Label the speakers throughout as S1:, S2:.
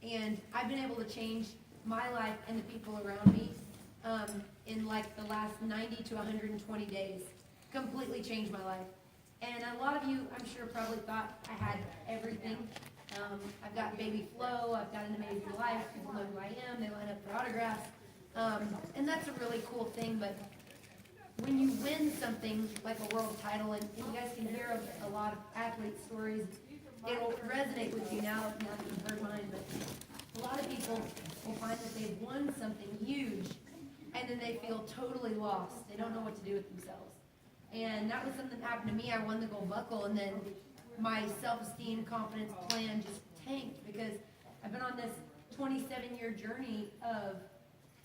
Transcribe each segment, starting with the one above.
S1: And I've been able to change my life and the people around me in like the last 90 to 120 days. Completely changed my life. And a lot of you, I'm sure, probably thought I had everything. I've got baby flow, I've got an amazing life, people know who I am, they line up for autographs. And that's a really cool thing, but when you win something like a world title, and you guys can hear a lot of athlete stories, it'll resonate with you now that you've heard mine, but a lot of people will find that they've won something huge, and then they feel totally lost. They don't know what to do with themselves. And that was something that happened to me. I won the gold buckle, and then my self-esteem, confidence plan just tanked because I've been on this 27-year journey of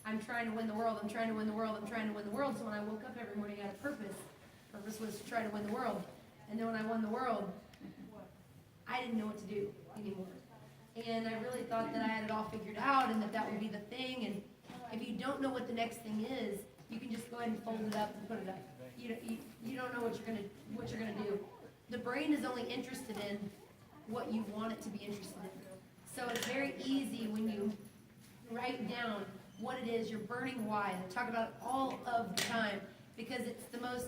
S1: I'm trying to win the world, I'm trying to win the world, I'm trying to win the world. So when I woke up every morning, I had a purpose. Purpose was to try to win the world. And then when I won the world, I didn't know what to do anymore. And I really thought that I had it all figured out and that would be the thing. And if you don't know what the next thing is, you can just go ahead and fold it up and put it up. You don't know what you're gonna do. The brain is only interested in what you want it to be interested in. So it's very easy when you write down what it is, your burning why. I talk about it all of the time because it's the most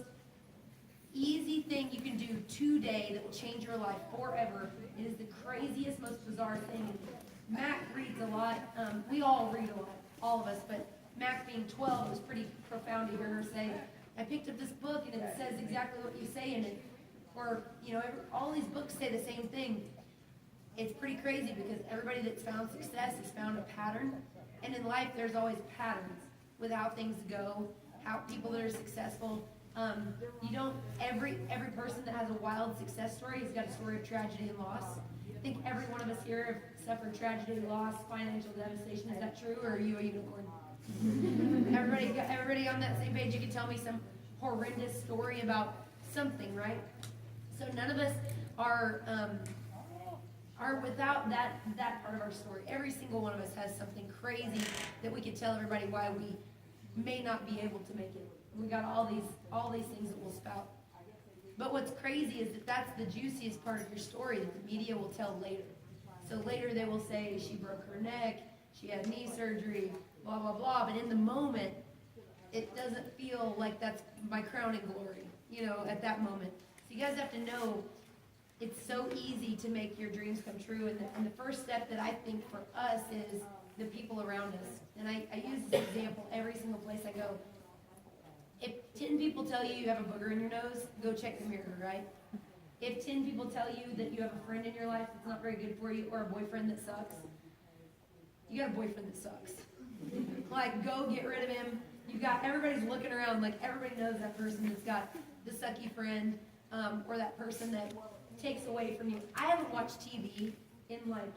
S1: easy thing you can do today that will change your life forever. It is the craziest, most bizarre thing. Mac reads a lot. We all read a lot, all of us, but Mac being 12, it was pretty profound to hear her say, I picked up this book and it says exactly what you say in it. Or, all these books say the same thing. It's pretty crazy because everybody that's found success has found a pattern. And in life, there's always patterns with how things go, how people that are successful. Every person that has a wild success story has got a story of tragedy and loss. I think every one of us here have suffered tragedy, loss, financial devastation. Is that true, or are you a unicorn? Everybody on that same page, you can tell me some horrendous story about something, right? So none of us are without that part of our story. Every single one of us has something crazy that we could tell everybody why we may not be able to make it. We got all these things that will spout. But what's crazy is that that's the juiciest part of your story that the media will tell later. So later they will say she broke her neck, she had knee surgery, blah, blah, blah. But in the moment, it doesn't feel like that's my crowning glory, at that moment. So you guys have to know it's so easy to make your dreams come true. And the first step that I think for us is the people around us. And I use this example every single place I go. If 10 people tell you you have a booger in your nose, go check the mirror, right? If 10 people tell you that you have a friend in your life that's not very good for you, or a boyfriend that sucks, you got a boyfriend that sucks. Like, go get rid of him. Everybody's looking around, like everybody knows that person that's got the sucky friend, or that person that takes away from you. I haven't watched TV in like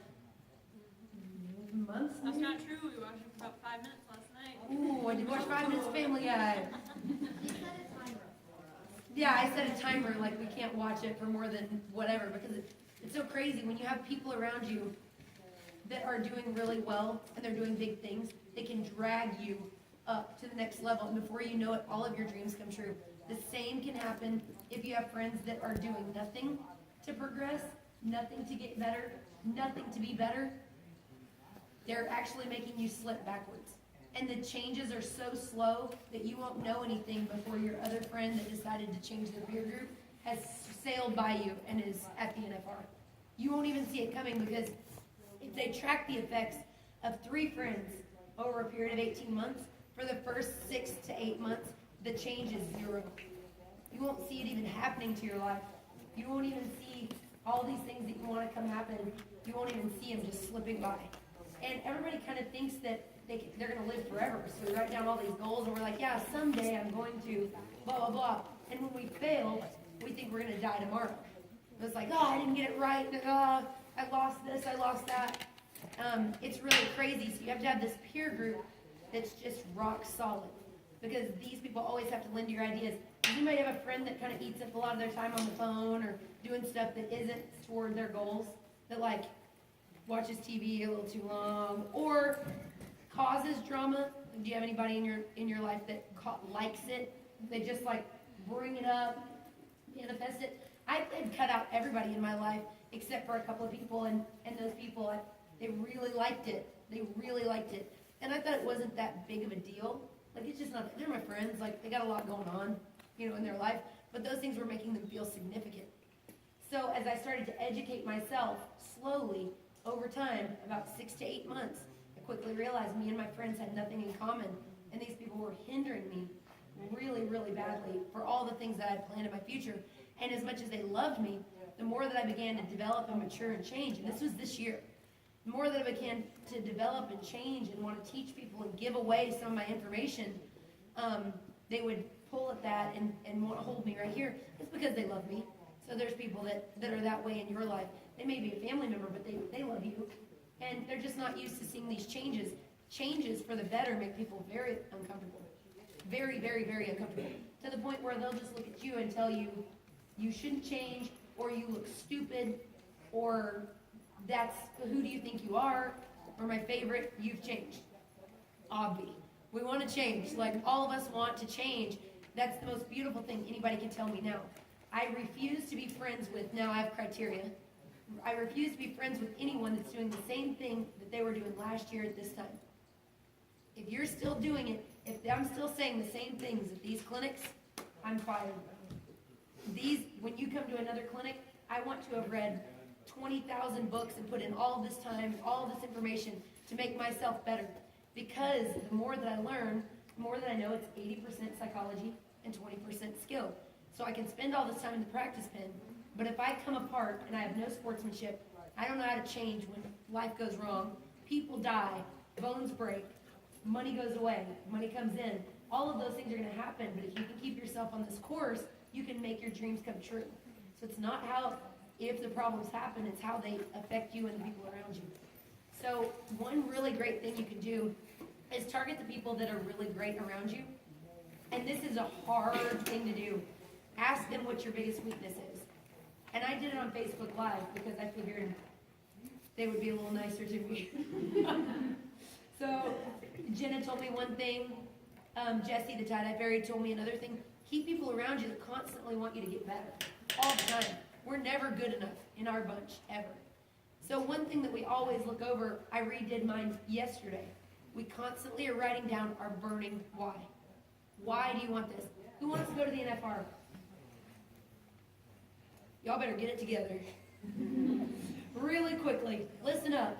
S1: months.
S2: That's not true. We watched it for about 5 minutes last night.
S1: Ooh, I did watch 5 Minutes Family Guy. Yeah, I set a timer, like we can't watch it for more than whatever, because it's so crazy when you have people around you that are doing really well and they're doing big things. They can drag you up to the next level, and before you know it, all of your dreams come true. The same can happen if you have friends that are doing nothing to progress, nothing to get better, nothing to be better. They're actually making you slip backwards. And the changes are so slow that you won't know anything before your other friend that decided to change their peer group has sailed by you and is at the NFR. You won't even see it coming because if they track the effects of 3 friends over a period of 18 months, for the first 6 to 8 months, the change is 0. You won't see it even happening to your life. You won't even see all these things that you want to come happen. You won't even see them just slipping by. And everybody kind of thinks that they're going to live forever. So we write down all these goals and we're like, yeah, someday I'm going to blah, blah, blah. And when we fail, we think we're going to die tomorrow. It's like, oh, I didn't get it right. I lost this, I lost that. It's really crazy. So you have to have this peer group that's just rock solid. Because these people always have to lend your ideas. Does anybody have a friend that kind of eats up a lot of their time on the phone or doing stuff that isn't toward their goals? That like watches TV a little too long or causes drama? Do you have anybody in your life that likes it? They just like bring it up, manifest it. I've cut out everybody in my life except for a couple of people, and those people They really liked it. They really liked it. And I thought it wasn't that big of a deal. Like, it's just not, they're my friends, like, they got a lot going on, you know, in their life, but those things were making them feel significant. So as I started to educate myself slowly over time, about 6 to 8 months, I quickly realized me and my friends had nothing in common, and these people were hindering me really, really badly for all the things that I had planned in my future. And as much as they loved me, the more that I began to develop and mature and change, and this was this year, the more that I began to develop and change and want to teach people and give away some of my information, they would pull at that and want to hold me right here. It's because they love me. So there's people that are that way in your life. They may be a family member, but they love you. And they're just not used to seeing these changes. Changes for the better make people very uncomfortable. Very, very, very uncomfortable. To the point where they'll just look at you and tell you, you shouldn't change, or you look stupid, or that's, who do you think you are? Or my favorite, you've changed. Obvi. We want to change. Like, all of us want to change. That's the most beautiful thing anybody can tell me now. I refuse to be friends with, now I have criteria. I refuse to be friends with anyone that's doing the same thing that they were doing last year at this time. If you're still doing it, if I'm still saying the same things at these clinics, I'm fired. When you come to another clinic, I want to have read 20,000 books and put in all this time, all this information to make myself better. Because the more that I learn, the more that I know it's 80% psychology and 20% skill. So I can spend all this time in the practice pen, but if I come apart and I have no sportsmanship, I don't know how to change when life goes wrong, people die, bones break, money goes away, money comes in. All of those things are going to happen, but if you can keep yourself on this course, you can make your dreams come true. So it's not how, if the problems happen, it's how they affect you and the people around you. So one really great thing you can do is target the people that are really great around you. And this is a hard thing to do. Ask them what your biggest weakness is. And I did it on Facebook Live because I figured they would be a little nicer to me. So Jenna told me one thing. Jesse, the tie-dye fairy, told me another thing. Keep people around you that constantly want you to get better. All the time. We're never good enough in our bunch, ever. So one thing that we always look over, I redid mine yesterday. We constantly are writing down our burning why. Why do you want this? Who wants to go to the NFR? Y'all better get it together. Really quickly, listen up.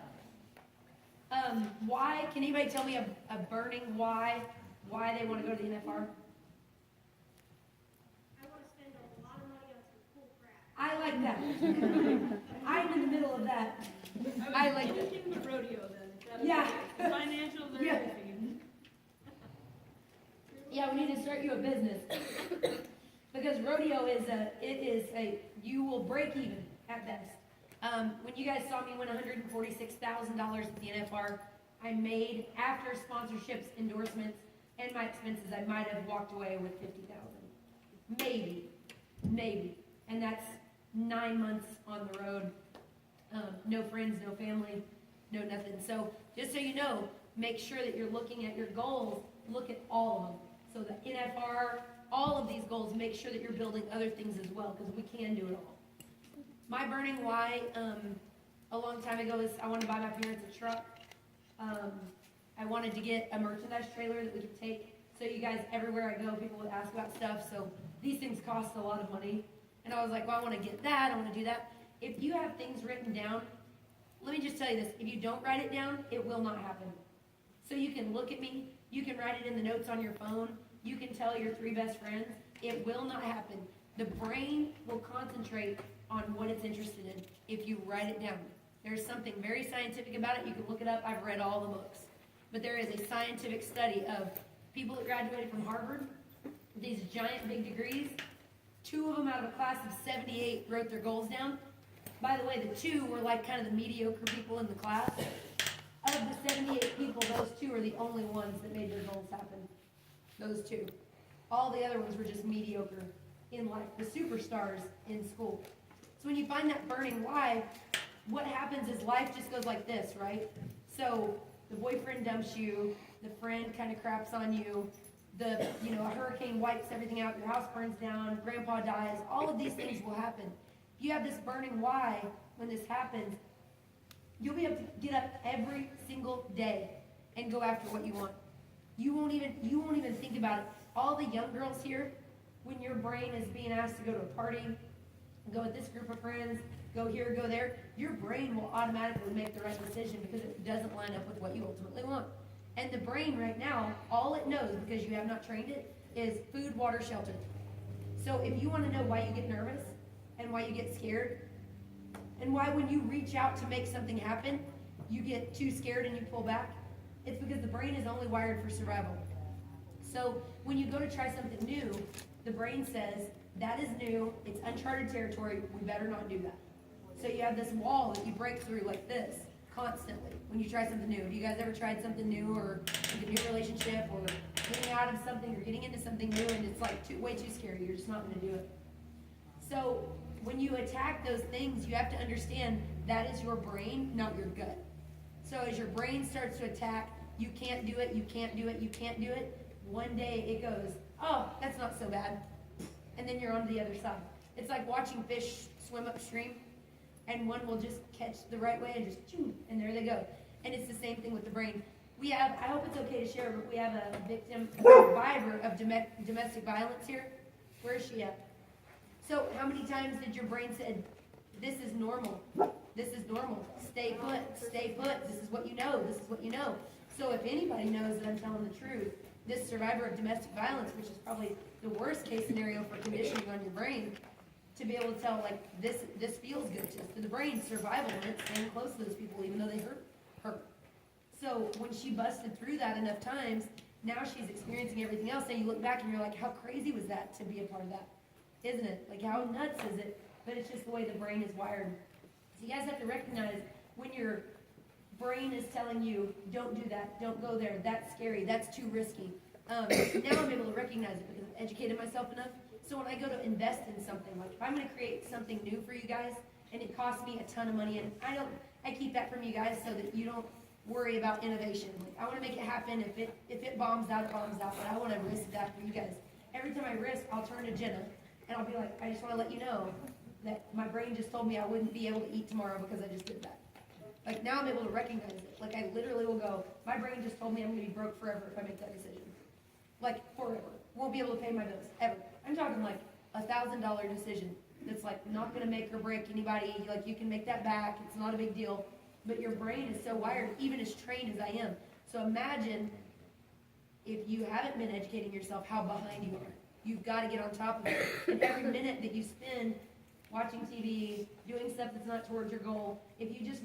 S1: Why? Can anybody tell me a burning why they want to go to the NFR?
S3: I want to spend a lot of money on some cool crap.
S1: I like that. I'm in the middle of that. I like that.
S2: Looking for rodeo then.
S1: Yeah.
S2: Financials are
S1: Yeah.
S2: everything.
S1: Yeah, we need to start you a business. Because rodeo is you will break even at best. When you guys saw me win $146,000 at the NFR, I made, after sponsorships, endorsements, and my expenses, I might have walked away with $50,000. Maybe. And that's 9 months on the road. No friends, no family, no nothing. So just so you know, make sure that you're looking at your goals. Look at all of them. So the NFR, all of these goals, make sure that you're building other things as well, because we can do it all. My burning why, a long time ago, is I wanted to buy my parents a truck. I wanted to get a merchandise trailer that we could take. So you guys, everywhere I go, people would ask about stuff. So these things cost a lot of money. And I was like, well, I want to get that. I want to do that. If you have things written down, let me just tell you this. If you don't write it down, it will not happen. So you can look at me. You can write it in the notes on your phone. You can tell your 3 best friends. It will not happen. The brain will concentrate on what it's interested in if you write it down. There's something very scientific about it. You can look it up. I've read all the books. But there is a scientific study of people that graduated from Harvard, these giant big degrees. 2 of them out of a class of 78 wrote their goals down. By the way, the 2 were like kind of the mediocre people in the class. Of the 78 people, those 2 are the only ones that made their goals happen. Those 2. All the other ones were just mediocre in life, the superstars in school. So when you find that burning why, what happens is life just goes like this, right? So the boyfriend dumps you, the friend kind of craps on you, a hurricane wipes everything out, your house burns down, grandpa dies, all of these things will happen. If you have this burning why, when this happens, You'll be able to get up every single day and go after what you want. You won't even think about it. All the young girls here, when your brain is being asked to go to a party, go with this group of friends, go here, go there, your brain will automatically make the right decision because it doesn't line up with what you ultimately want. And the brain right now, all it knows, because you have not trained it, is food, water, shelter. So if you want to know why you get nervous and why you get scared, and why when you reach out to make something happen, you get too scared and you pull back, it's because the brain is only wired for survival. So when you go to try something new, the brain says, that is new, it's uncharted territory, we better not do that. So you have this wall that you break through like this, constantly, when you try something new. Have you guys ever tried something new, or like a new relationship, or getting out of something, or getting into something new, and it's like way too scary, you're just not gonna do it. So when you attack those things, you have to understand that is your brain, not your gut. So as your brain starts to attack, you can't do it, you can't do it, you can't do it, one day it goes, oh, that's not so bad. And then you're on the other side. It's like watching fish swim upstream, and one will just catch the right way and just choo, and there they go. And it's the same thing with the brain. We have, I hope it's okay to share, but we have a victim, a survivor of domestic violence here. Where is she at? So how many times did your brain say, this is normal, this is normal, stay put, this is what you know, this is what you know. So if anybody knows that I'm telling the truth, this survivor of domestic violence, which is probably the worst case scenario for conditioning on your brain, to be able to tell, like, this feels good to the brain, survival, and it's staying close to those people even though they hurt her. So when she busted through that enough times, now she's experiencing everything else, and you look back and you're like, how crazy was that to be a part of that? Isn't it? Like, how nuts is it? But it's just the way the brain is wired. So you guys have to recognize when your brain is telling you, don't do that, don't go there, that's scary, that's too risky. Now I'm able to recognize it because I've educated myself enough. So when I go to invest in something, like if I'm going to create something new for you guys, and it costs me a ton of money, and I keep that from you guys so that you don't worry about innovation. Like, I want to make it happen. If it bombs out, it bombs out, but I want to risk that for you guys. Every time I risk, I'll turn to Jenna, and I'll be like, I just want to let you know that my brain just told me I wouldn't be able to eat tomorrow because I just did that. Like, now I'm able to recognize it. Like, I literally will go, my brain just told me I'm going to be broke forever if I make that decision. Like, forever. Won't be able to pay my bills, ever. I'm talking like $1,000 decision that's like not going to make or break anybody. Like, you can make that back. It's not a big deal. But your brain is so wired, even as trained as I am. So imagine if you haven't been educating yourself, how behind you are. You've got to get on top of it. And every minute that you spend watching TV, doing stuff that's not towards your goal, if you just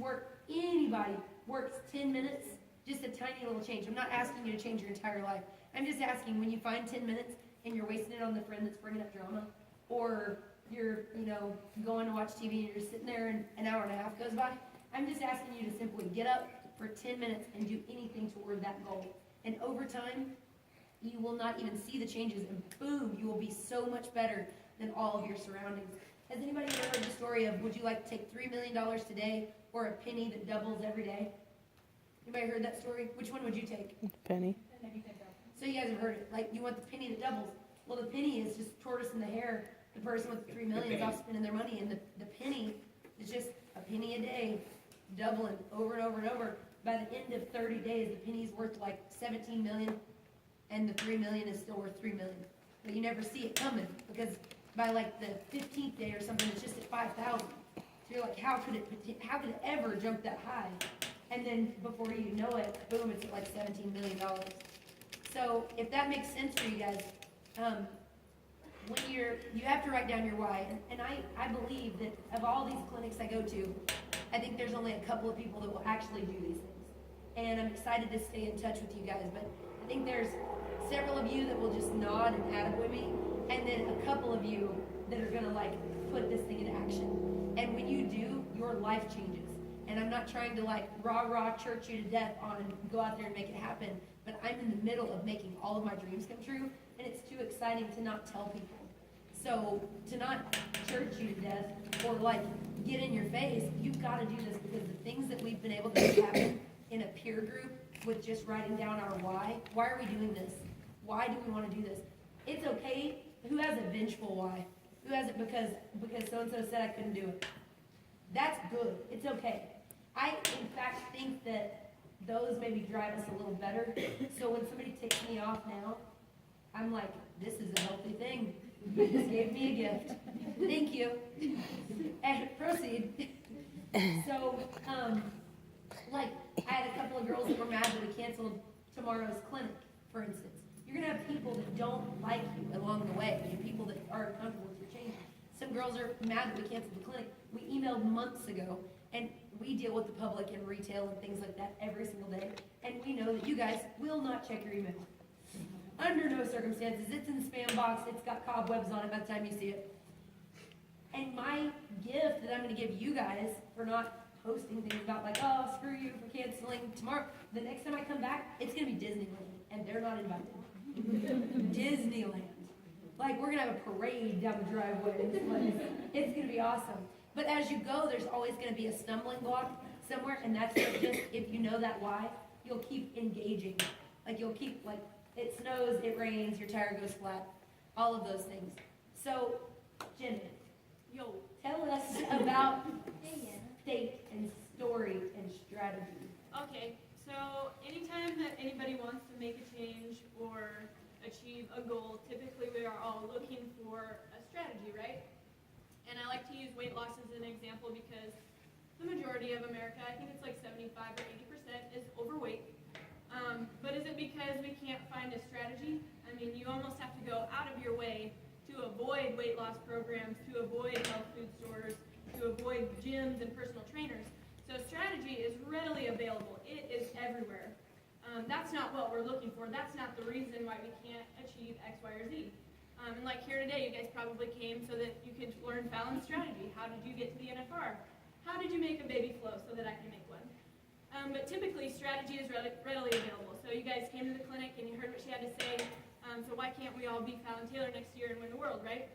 S1: anybody works 10 minutes, just a tiny little change. I'm not asking you to change your entire life. I'm just asking, when you find 10 minutes and you're wasting it on the friend that's bringing up drama, or you're, going to watch TV and you're just sitting there and an hour and a half goes by, I'm just asking you to simply get up for 10 minutes and do anything toward that goal. And over time, you will not even see the changes, and boom, you will be so much better than all of your surroundings. Has anybody ever heard the story of, would you like to take $3 million today, or a penny that doubles every day? Anybody heard that story? Which one would you take?
S4: Penny.
S1: So you guys have heard it. Like, you want the penny that doubles. Well, the penny is just tortoise in the hair. The person with the $3 million is off spending their money, and the penny is just a penny a day, doubling over and over and over. By the end of 30 days, the penny's worth like 17 million, and the 3 million is still worth 3 million. But you never see it coming, because by like the 15th day or something, it's just at 5,000. So you're like, how could it ever jump that high? And then before you know it, boom, it's at like $17 million. So if that makes sense for you guys, when you have to write down your why. And I believe that of all these clinics I go to, I think there's only a couple of people that will actually do these things. And I'm excited to stay in touch with you guys, but I think there's several of you that will just nod and attaboy me, and then a couple of you that are gonna like put this thing into action. And when you do, your life changes. And I'm not trying to like rah-rah church you to death on go out there and make it happen, but I'm in the middle of making all of my dreams come true, and it's too exciting to not tell people. So to not church you to death or like get in your face, you've got to do this, because the things that we've been able to make happen in a peer group with just writing down our why are we doing this? Why do we want to do this? It's okay. Who has a vengeful why? Who has it because so-and-so said I couldn't do it? That's good. It's okay. I in fact think that those maybe drive us a little better. So when somebody ticks me off now, I'm like, this is a healthy thing. You just gave me a gift. Thank you. And proceed. So, like, I had a couple of girls that were mad that we canceled tomorrow's clinic, for instance. You're gonna have people that don't like you along the way, and people that aren't comfortable with your change. Some girls are mad that we canceled the clinic. We emailed months ago, and we deal with the public and retail and things like that every single day, and we know that you guys will not check your email. Under no circumstances. It's in the spam box. It's got cobwebs on it by the time you see it. And my gift that I'm going to give you guys for not posting things about like, oh, screw you for canceling tomorrow. The next time I come back, it's going to be Disneyland, and they're not invited. Disneyland. Like, we're going to have a parade down the driveway. It's going to be awesome. But as you go, there's always going to be a stumbling block somewhere, and that's just, if you know that why, you'll keep engaging. Like, you'll keep, like, it snows, it rains, your tire goes flat, all of those things. So, Jen,
S2: Yo.
S1: tell us about state and story and strategy.
S2: Okay, so anytime that anybody wants to make a change or achieve a goal, typically we are all looking for a strategy, right? And I like to use weight loss as an example because the majority of America, I think it's like 75 or 80%, is overweight. But is it because we can't find a strategy? I mean, you almost have to go out of your way to avoid weight loss programs, to avoid health food stores, to avoid gyms and personal trainers. So strategy is readily available. It is everywhere. That's not what we're looking for. That's not the reason why we can't achieve X, Y, or Z. And like here today, you guys probably came so that you could learn Fallon's strategy. How did you get to the NFR? How did you make a baby flow so that I can make one? But typically, strategy is readily available. So you guys came to the clinic and you heard what she had to say. So why can't we all be Fallon Taylor next year and win the world, right?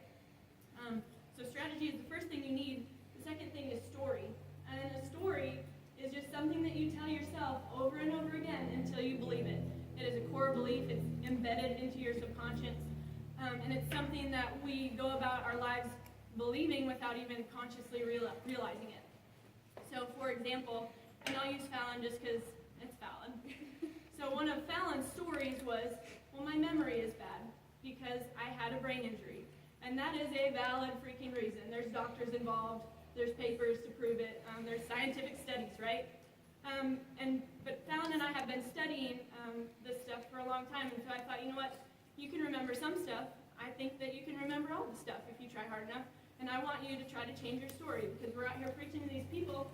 S2: So strategy is the first thing you need. The second thing is story. And then a story is just something that you tell yourself over and over again until you believe it. It is a core belief. It's embedded into your subconscious. And it's something that we go about our lives believing without even consciously realizing it. So for example, and I'll use Fallon just because it's Fallon. So one of Fallon's stories was, well, my memory is bad because I had a brain injury. And that is a valid freaking reason. There's doctors involved. There's papers to prove it. There's scientific studies, right? But Fallon and I have been studying this stuff for a long time. And so I thought, you know what? You can remember some stuff. I think that you can remember all the stuff if you try hard enough. And I want you to try to change your story because we're out here preaching to these people.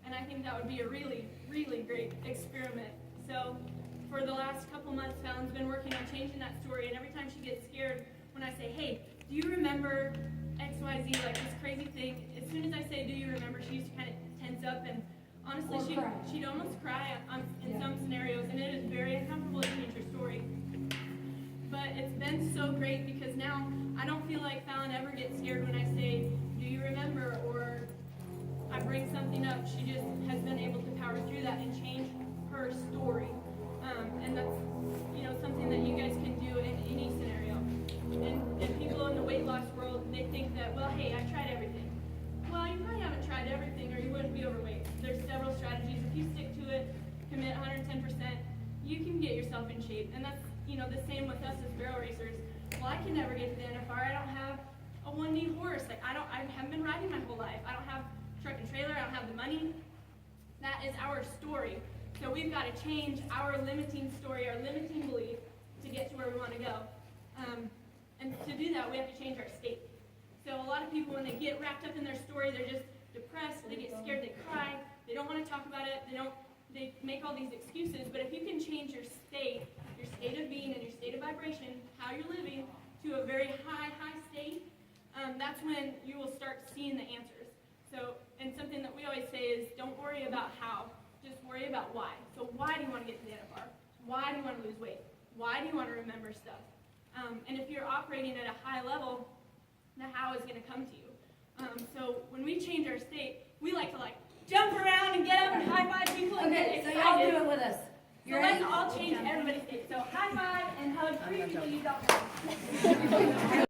S2: And I think that would be a really, really great experiment. So for the last couple months, Fallon's been working on changing that story. And every time she gets scared, when I say, hey, do you remember XYZ, like this crazy thing? As soon as I say, do you remember, she used to kind of tense up. And honestly, she'd almost cry in some scenarios. And it is very uncomfortable to change her story. But it's been so great because now I don't feel like Fallon ever gets scared when I say, do you remember? Or I bring something up. She just has been able to power through that and change her story. And that's, something that you guys can do in any scenario. And people in the weight loss world, they think that, well, hey, I tried everything. Well, you probably haven't tried everything or you wouldn't be overweight. There's several strategies. If you stick to it, commit 110%, you can get yourself in shape. And that's, the same with us as barrel racers. Well, I can never get to the NFR. I don't have a one-knee horse. I haven't been riding my whole life. I don't have truck and trailer. I don't have the money. That is our story. So we've got to change our limiting story, our limiting belief to get to where we want to go. And to do that, we have to change our state. So a lot of people, when they get wrapped up in their story, they're just depressed, they get scared, they cry, they don't want to talk about it, they make all these excuses. But if you can change your state of being and your state of vibration, how you're living, to a very high state, that's when you will start seeing the answers. So, and something that we always say is, don't worry about how, just worry about why. So why do you want to get to the NFR? Why do you want to lose weight? Why do you want to remember stuff? And if you're operating at a high level, the how is going to come to you. So when we change our state, we like to jump around and get up and high five people and get
S1: Okay,
S2: excited.
S1: so y'all do it with us.
S2: So let's all change everybody's state. So high five and hug three people you don't know.